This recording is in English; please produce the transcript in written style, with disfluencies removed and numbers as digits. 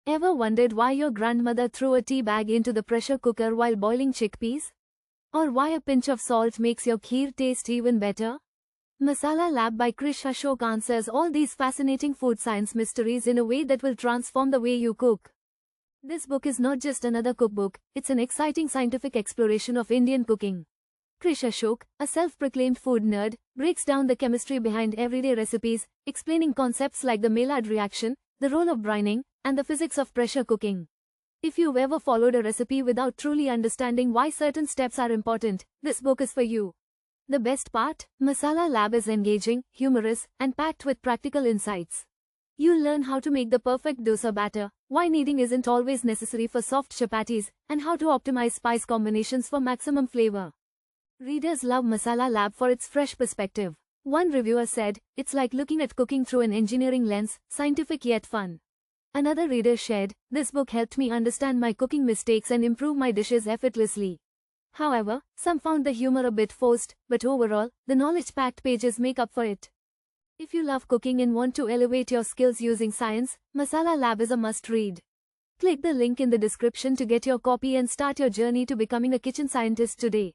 Ever wondered why your grandmother threw a tea bag into the pressure cooker while boiling chickpeas? Or why a pinch of salt makes your kheer taste even better? Masala Lab by Krish Ashok answers all these fascinating food science mysteries in a way that will transform the way you cook. This book is not just another cookbook, it's an exciting scientific exploration of Indian cooking. Krish Ashok, a self-proclaimed food nerd, breaks down the chemistry behind everyday recipes, explaining concepts like the Maillard reaction, the role of brining, and the physics of pressure cooking. If you've ever followed a recipe without truly understanding why certain steps are important, this book is for you. The best part? Masala Lab is engaging, humorous, and packed with practical insights. You'll learn how to make the perfect dosa batter, why kneading isn't always necessary for soft chapatis, and how to optimize spice combinations for maximum flavor. Readers love Masala Lab for its fresh perspective. One reviewer said, "It's like looking at cooking through an engineering lens, scientific yet fun." Another reader shared, "This book helped me understand my cooking mistakes and improve my dishes effortlessly." However, some found the humor a bit forced, but overall, the knowledge-packed pages make up for it. If you love cooking and want to elevate your skills using science, Masala Lab is a must-read. Click the link in the description to get your copy and start your journey to becoming a kitchen scientist today.